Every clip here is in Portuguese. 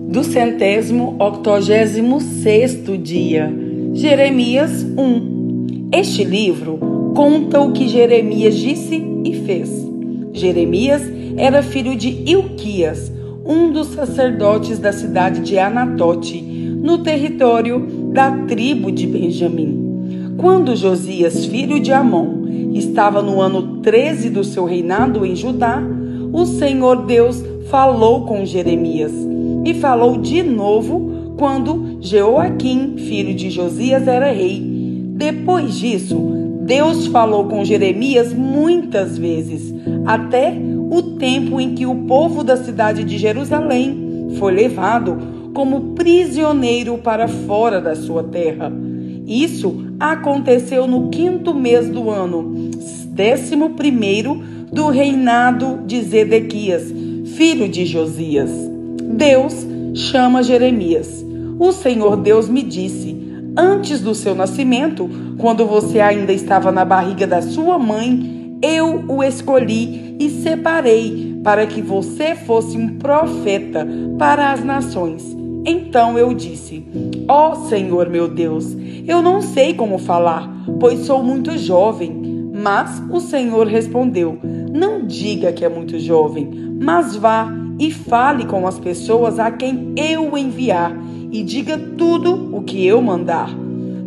do 186º dia. Jeremias 1. Este livro conta o que Jeremias disse e fez. Jeremias era filho de Hilquias, um dos sacerdotes da cidade de Anatote, no território da tribo de Benjamim. Quando Josias, filho de Amon, estava no ano 13 do seu reinado em Judá, o Senhor Deus falou com Jeremias e falou de novo quando Jeoaquim, filho de Josias, era rei. Depois disso, Deus falou com Jeremias muitas vezes, até o tempo em que o povo da cidade de Jerusalém foi levado como prisioneiro para fora da sua terra. Isso aconteceu no 5º mês do ano, 11º do reinado de Zedequias, filho de Josias. Deus chama Jeremias. O Senhor Deus me disse: antes do seu nascimento, quando você ainda estava na barriga da sua mãe, eu o escolhi e separei para que você fosse um profeta para as nações. Então eu disse: ó Senhor meu Deus, eu não sei como falar, pois sou muito jovem. Mas o Senhor respondeu: não diga que é muito jovem, mas vá e fale com as pessoas a quem eu enviar e diga tudo o que eu mandar.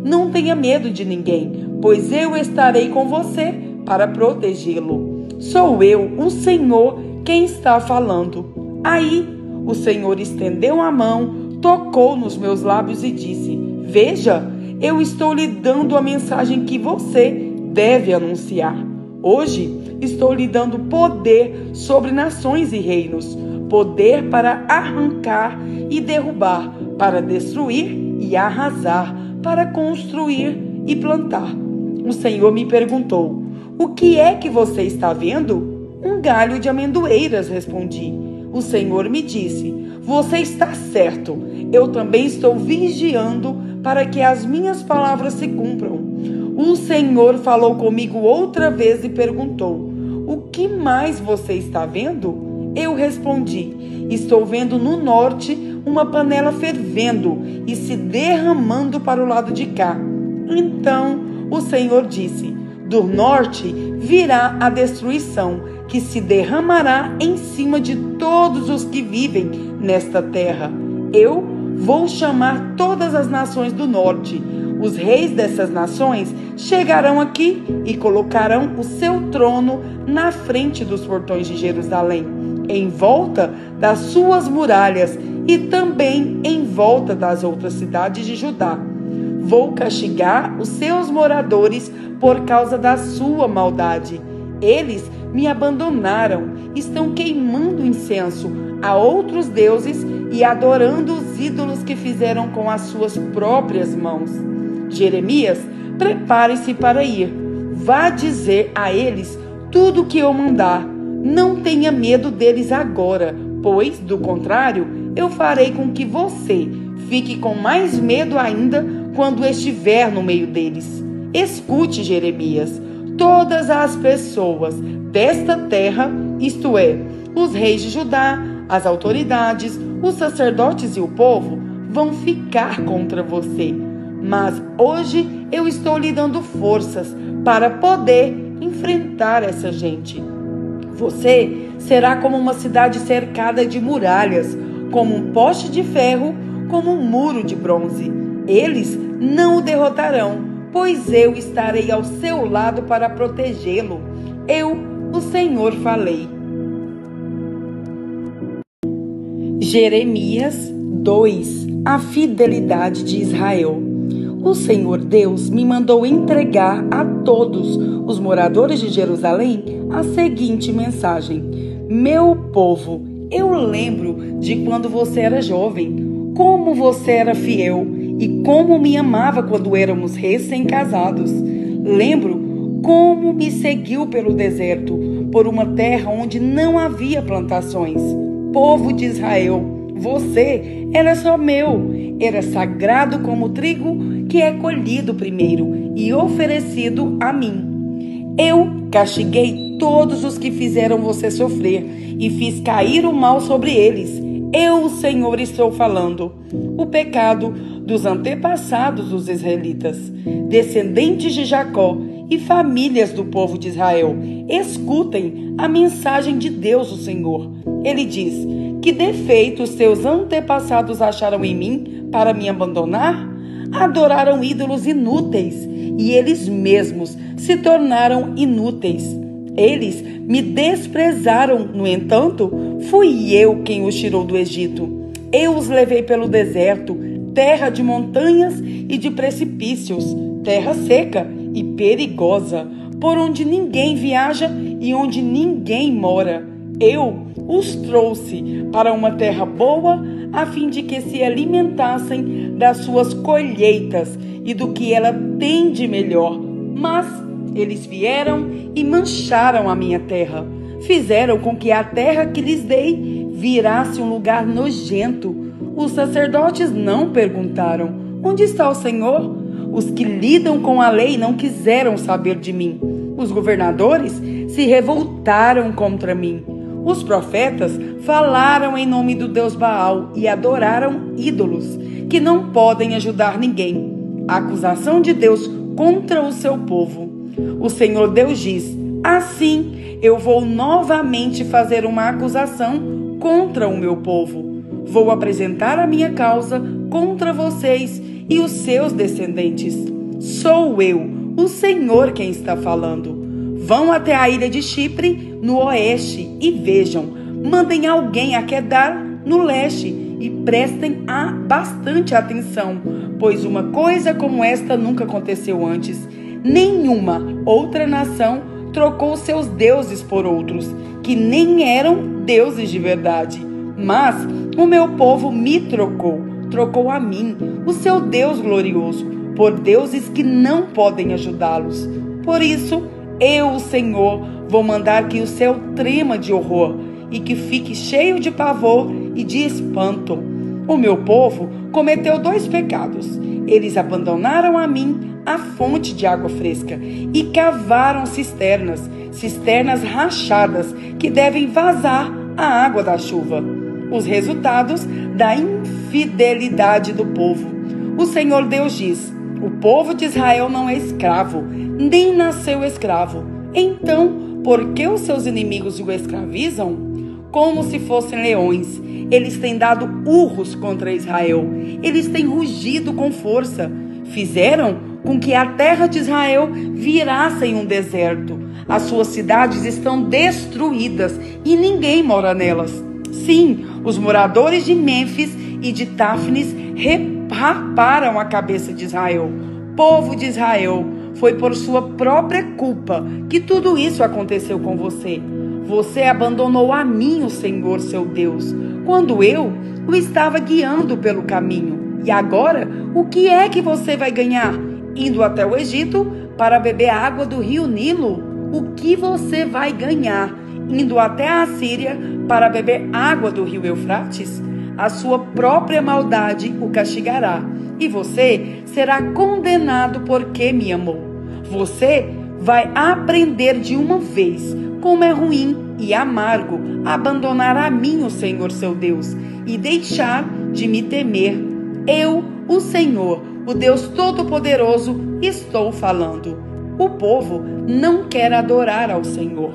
Não tenha medo de ninguém, pois eu estarei com você para protegê-lo. Sou eu, o Senhor, quem está falando. Aí o Senhor estendeu a mão, tocou nos meus lábios e disse: veja, eu estou lhe dando a mensagem que você deve anunciar. Hoje estou lhe dando poder sobre nações e reinos, poder para arrancar e derrubar, para destruir e arrasar, para construir e plantar. O Senhor me perguntou: o que é que você está vendo? Um galho de amendoeiras, respondi. O Senhor me disse: você está certo, eu também estou vigiando para que as minhas palavras se cumpram. O Senhor falou comigo outra vez e perguntou: o que mais você está vendo? Eu respondi: estou vendo no norte uma panela fervendo e se derramando para o lado de cá. Então o Senhor disse: do norte virá a destruição, que se derramará em cima de todos os que vivem nesta terra. Eu vou chamar todas as nações do norte. Os reis dessas nações chegarão aqui e colocarão o seu trono na frente dos portões de Jerusalém, em volta das suas muralhas e também em volta das outras cidades de Judá. Vou castigar os seus moradores por causa da sua maldade. Eles me abandonaram, estão queimando incenso a outros deuses e adorando os ídolos que fizeram com as suas próprias mãos. Jeremias, prepare-se para ir. Vá dizer a eles tudo o que eu mandar. Não tenha medo deles agora, pois, do contrário, eu farei com que você fique com mais medo ainda quando estiver no meio deles. Escute, Jeremias, todas as pessoas desta terra, isto é, os reis de Judá, as autoridades, os sacerdotes e o povo, vão ficar contra você. Mas hoje eu estou lhe dando forças para poder enfrentar essa gente. Você será como uma cidade cercada de muralhas, como um poste de ferro, como um muro de bronze. Eles não o derrotarão, pois eu estarei ao seu lado para protegê-lo. Eu, o Senhor, falei. Jeremias 2. A fidelidade de Israel. O Senhor Deus me mandou entregar a todos os moradores de Jerusalém a seguinte mensagem: meu povo, eu lembro de quando você era jovem, como você era fiel e como me amava quando éramos recém-casados. Lembro como me seguiu pelo deserto, por uma terra onde não havia plantações. Povo de Israel, você era só meu, era sagrado como o trigo que é colhido primeiro e oferecido a mim. Eu castiguei todos os que fizeram você sofrer e fiz cair o mal sobre eles. Eu, o Senhor, estou falando. O pecado dos antepassados dos israelitas, descendentes de Jacó e famílias do povo de Israel. Escutem a mensagem de Deus, o Senhor. Ele diz: que defeitos seus antepassados acharam em mim para me abandonar? Adoraram ídolos inúteis e eles mesmos se tornaram inúteis. Eles me desprezaram, no entanto, fui eu quem os tirou do Egito. Eu os levei pelo deserto, terra de montanhas e de precipícios, terra seca e perigosa, por onde ninguém viaja e onde ninguém mora. Eu os trouxe para uma terra boa, a fim de que se alimentassem das suas colheitas e do que ela tem de melhor. Mas eles vieram e mancharam a minha terra. Fizeram com que a terra que lhes dei virasse um lugar nojento. Os sacerdotes não perguntaram: onde está o Senhor? Os que lidam com a lei não quiseram saber de mim. Os governadores se revoltaram contra mim. Os profetas falaram em nome do Deus Baal e adoraram ídolos que não podem ajudar ninguém. A acusação de Deus contra o seu povo. O Senhor Deus diz: assim eu vou novamente fazer uma acusação contra o meu povo. Vou apresentar a minha causa contra vocês e os seus descendentes. Sou eu, o Senhor, quem está falando. Vão até a ilha de Chipre, no oeste, e vejam. Mandem alguém a Quedar, no leste, e prestem bastante atenção, pois uma coisa como esta nunca aconteceu antes. Nenhuma outra nação trocou seus deuses por outros, que nem eram deuses de verdade. Mas o meu povo me trocou a mim, o seu Deus glorioso, por deuses que não podem ajudá-los. Por isso, eu, o Senhor, vou mandar que o céu trema de horror e que fique cheio de pavor e de espanto. O meu povo cometeu 2 pecados. Eles abandonaram a mim a fonte de água fresca e cavaram cisternas rachadas que devem vazar a água da chuva. Os resultados da infidelidade do povo. O Senhor Deus diz: o povo de Israel não é escravo, nem nasceu escravo. Então, por que os seus inimigos o escravizam? Como se fossem leões, eles têm dado urros contra Israel. Eles têm rugido com força. Fizeram com que a terra de Israel virasse em um deserto. As suas cidades estão destruídas e ninguém mora nelas. Sim, os moradores de Mênfis e de Táfnis raparam a cabeça de Israel. Povo de Israel, foi por sua própria culpa que tudo isso aconteceu com você. Você abandonou a mim, o Senhor, seu Deus, quando eu o estava guiando pelo caminho. E agora, o que é que você vai ganhar? Indo até o Egito para beber água do rio Nilo? O que você vai ganhar? Indo até a Assíria para beber água do rio Eufrates? A sua própria maldade o castigará, e você será condenado porque me amou. Você vai aprender de uma vez como é ruim e amargo abandonar a mim, o Senhor seu Deus, e deixar de me temer. Eu, o Senhor, o Deus Todo-Poderoso, estou falando. O povo não quer adorar ao Senhor.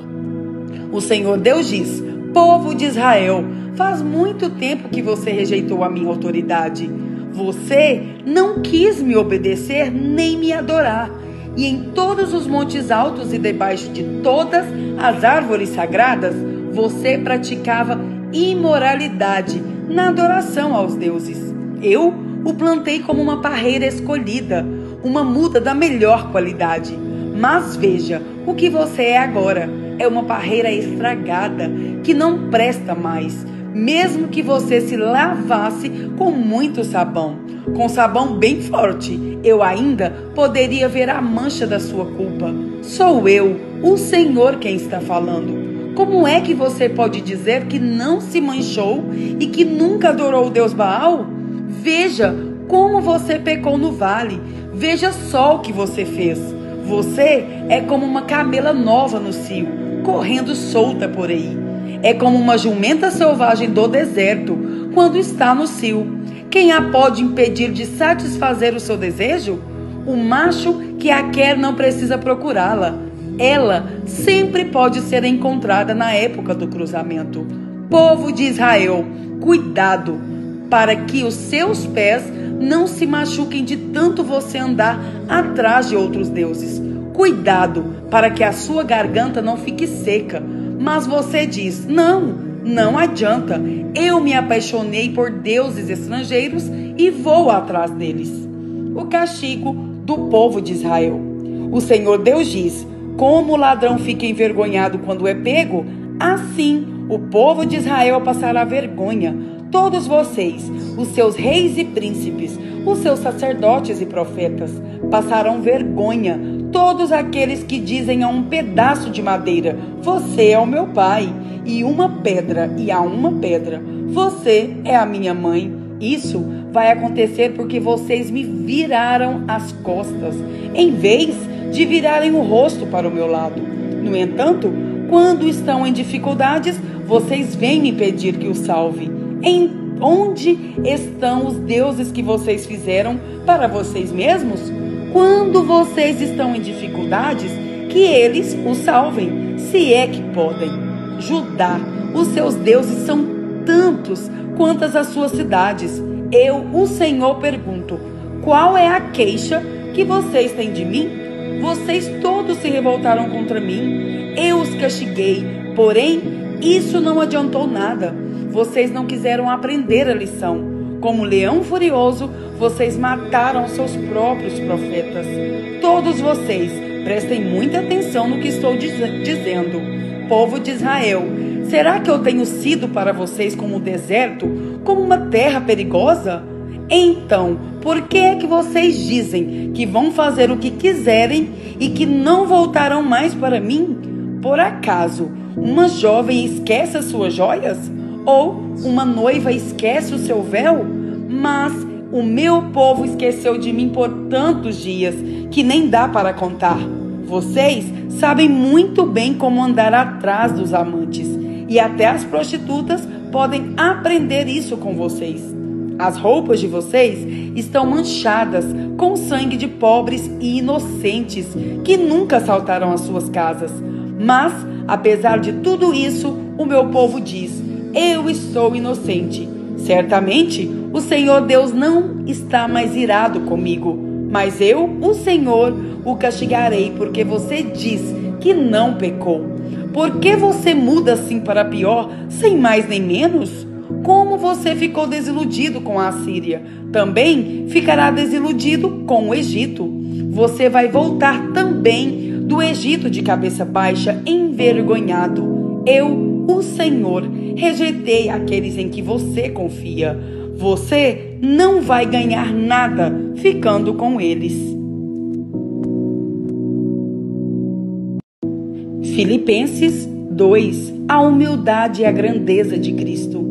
O Senhor Deus diz: povo de Israel, faz muito tempo que você rejeitou a minha autoridade. Você não quis me obedecer nem me adorar. E em todos os montes altos e debaixo de todas as árvores sagradas, você praticava imoralidade na adoração aos deuses. Eu o plantei como uma parreira escolhida, uma muda da melhor qualidade. Mas veja o que você é agora. É uma parreira estragada, que não presta mais. Mesmo que você se lavasse com muito sabão, com sabão bem forte, eu ainda poderia ver a mancha da sua culpa. Sou eu, o Senhor, quem está falando. Como é que você pode dizer que não se manchou e que nunca adorou o Deus Baal? Veja como você pecou no vale. Veja só o que você fez. Você é como uma camela nova no cio, correndo solta por aí. É como uma jumenta selvagem do deserto, quando está no cio. Quem a pode impedir de satisfazer o seu desejo? O macho que a quer não precisa procurá-la. Ela sempre pode ser encontrada na época do cruzamento. Povo de Israel, cuidado, para que os seus pés não se machuquem de tanto você andar atrás de outros deuses. Cuidado, para que a sua garganta não fique seca. Mas você diz, não adianta. Eu me apaixonei por deuses estrangeiros e vou atrás deles. O castigo do povo de Israel. O Senhor Deus diz, como o ladrão fica envergonhado quando é pego, assim o povo de Israel passará vergonha. Todos vocês, os seus reis e príncipes, os seus sacerdotes e profetas, passarão vergonha. Todos aqueles que dizem a um pedaço de madeira, você é o meu pai, e uma pedra, e a uma pedra, você é a minha mãe. Isso vai acontecer porque vocês me viraram as costas, em vez de virarem o rosto para o meu lado. No entanto, quando estão em dificuldades, vocês vêm me pedir que os salve. Onde estão os deuses que vocês fizeram para vocês mesmos? Quando vocês estão em dificuldades, que eles os salvem, se é que podem. Judá, os seus deuses são tantos quantas as suas cidades. Eu, o Senhor, pergunto, qual é a queixa que vocês têm de mim? Vocês todos se revoltaram contra mim. Eu os castiguei, porém, isso não adiantou nada. Vocês não quiseram aprender a lição. Como leão furioso, vocês mataram seus próprios profetas. Todos vocês, prestem muita atenção no que estou dizendo. Povo de Israel, será que eu tenho sido para vocês como um deserto, como uma terra perigosa? Então, por que é que vocês dizem que vão fazer o que quiserem e que não voltarão mais para mim? Por acaso, uma jovem esquece as suas joias? Ou uma noiva esquece o seu véu? Mas o meu povo esqueceu de mim por tantos dias que nem dá para contar. Vocês sabem muito bem como andar atrás dos amantes, e até as prostitutas podem aprender isso com vocês. As roupas de vocês estão manchadas com sangue de pobres e inocentes que nunca assaltaram as suas casas. Mas, apesar de tudo isso, o meu povo diz, eu estou inocente. Certamente, o Senhor Deus não está mais irado comigo, mas eu, o Senhor, o castigarei porque você diz que não pecou. Por que você muda assim para pior, sem mais nem menos? Como você ficou desiludido com a Assíria, também ficará desiludido com o Egito. Você vai voltar também do Egito de cabeça baixa, envergonhado. Eu, o Senhor, rejeitei aqueles em que você confia. Você não vai ganhar nada ficando com eles. Filipenses 2. A humildade e a grandeza de Cristo.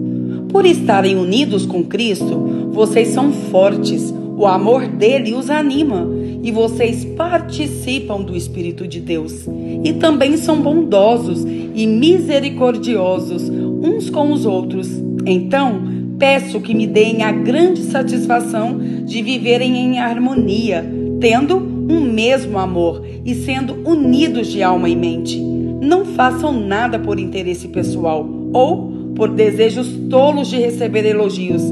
Por estarem unidos com Cristo, vocês são fortes, o amor dele os anima, e vocês participam do Espírito de Deus. E também são bondosos e misericordiosos uns com os outros. Então, peço que me deem a grande satisfação de viverem em harmonia, tendo um mesmo amor e sendo unidos de alma e mente. Não façam nada por interesse pessoal ou por desejos tolos de receber elogios,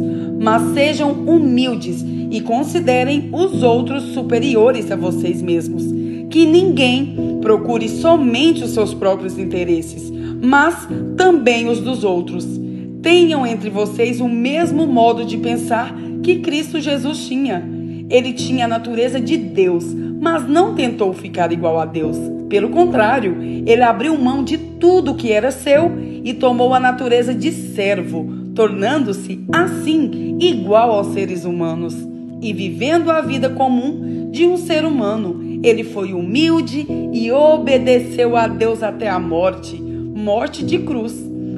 mas sejam humildes e considerem os outros superiores a vocês mesmos. Que ninguém procure somente os seus próprios interesses, mas também os dos outros. Tenham entre vocês o mesmo modo de pensar que Cristo Jesus tinha. Ele tinha a natureza de Deus, mas não tentou ficar igual a Deus. Pelo contrário, ele abriu mão de tudo que era seu e tomou a natureza de servo, tornando-se, assim, igual aos seres humanos. E vivendo a vida comum de um ser humano, ele foi humilde e obedeceu a Deus até a morte de cruz.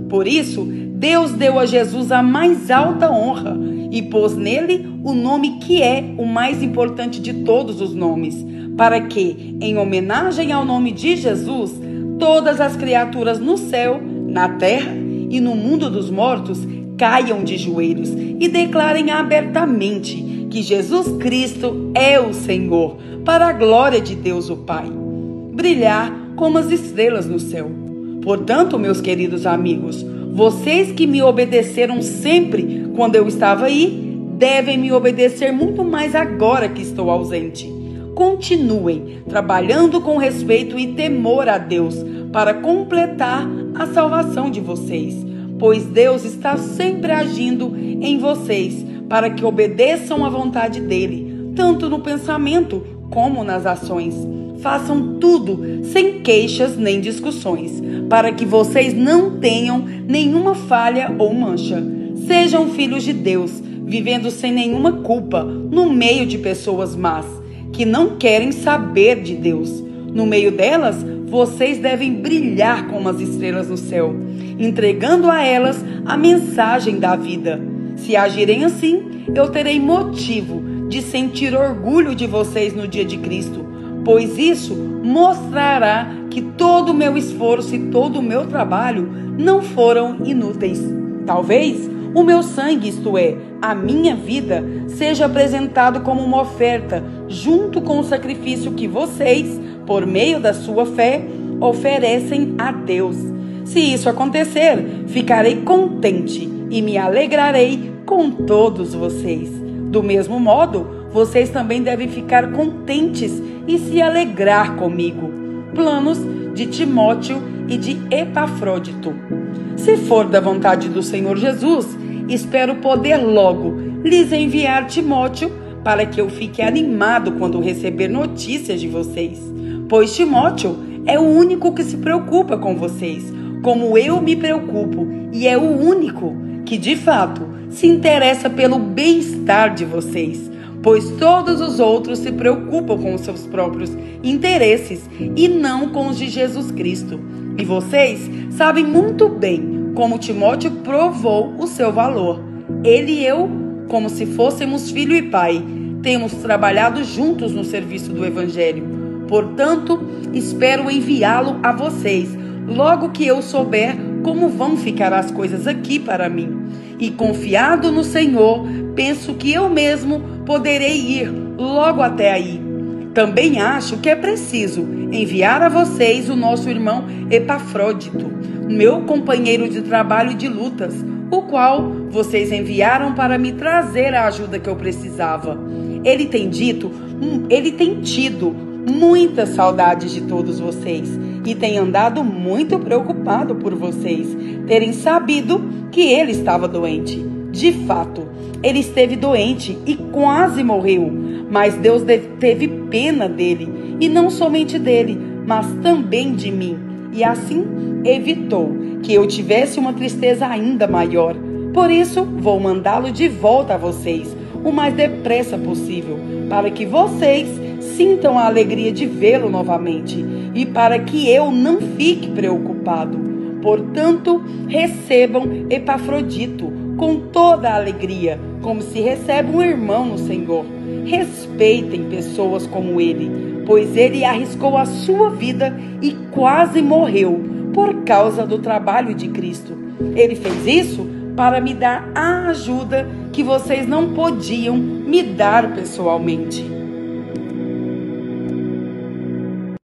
Por isso, Deus deu a Jesus a mais alta honra e pôs nele o nome que é o mais importante de todos os nomes, para que, em homenagem ao nome de Jesus, todas as criaturas no céu, na terra e no mundo dos mortos caiam de joelhos e declarem abertamente que Jesus Cristo é o Senhor, para a glória de Deus o Pai. Brilhar como as estrelas no céu. Portanto, meus queridos amigos, vocês que me obedeceram sempre quando eu estava aí, devem me obedecer muito mais agora que estou ausente. Continuem trabalhando com respeito e temor a Deus para completar a salvação de vocês, pois Deus está sempre agindo em vocês para que obedeçam à vontade dele, tanto no pensamento como nas ações. Façam tudo sem queixas nem discussões, para que vocês não tenham nenhuma falha ou mancha. Sejam filhos de Deus, vivendo sem nenhuma culpa no meio de pessoas más, que não querem saber de Deus. No meio delas, vocês devem brilhar como as estrelas no céu, entregando a elas a mensagem da vida. Se agirem assim, eu terei motivo de sentir orgulho de vocês no dia de Cristo, pois isso mostrará que todo o meu esforço e todo o meu trabalho não foram inúteis. Talvez o meu sangue, isto é, a minha vida, seja apresentado como uma oferta, junto com o sacrifício que vocês, por meio da sua fé, oferecem a Deus. Se isso acontecer, ficarei contente e me alegrarei com todos vocês. Do mesmo modo, vocês também devem ficar contentes e se alegrar comigo. Planos de Timóteo e de Epafrodito. Se for da vontade do Senhor Jesus, espero poder logo lhes enviar Timóteo para que eu fique animado quando receber notícias de vocês. Pois Timóteo é o único que se preocupa com vocês, como eu me preocupo, e é o único que, de fato, se interessa pelo bem-estar de vocês, pois todos os outros se preocupam com os seus próprios interesses e não com os de Jesus Cristo. E vocês sabem muito bem como Timóteo provou o seu valor. Ele e eu, como se fôssemos filho e pai, temos trabalhado juntos no serviço do Evangelho. Portanto, espero enviá-lo a vocês, logo que eu souber como vão ficar as coisas aqui para mim. E confiado no Senhor, penso que eu mesmo poderei ir logo até aí. Também acho que é preciso enviar a vocês o nosso irmão Epafrodito, meu companheiro de trabalho e de lutas, o qual vocês enviaram para me trazer a ajuda que eu precisava. Ele tem tido muitas saudades de todos vocês e tem andado muito preocupado por vocês terem sabido que ele estava doente. De fato, ele esteve doente e quase morreu, mas Deus teve pena dele, e não somente dele, mas também de mim, e assim evitou que eu tivesse uma tristeza ainda maior. Por isso, vou mandá-lo de volta a vocês o mais depressa possível, para que vocês sintam a alegria de vê-lo novamente e para que eu não fique preocupado. Portanto, recebam Epafrodito com toda a alegria, como se recebe um irmão no Senhor. Respeitem pessoas como ele, pois ele arriscou a sua vida e quase morreu por causa do trabalho de Cristo. Ele fez isso para me dar a ajuda que vocês não podiam me dar pessoalmente.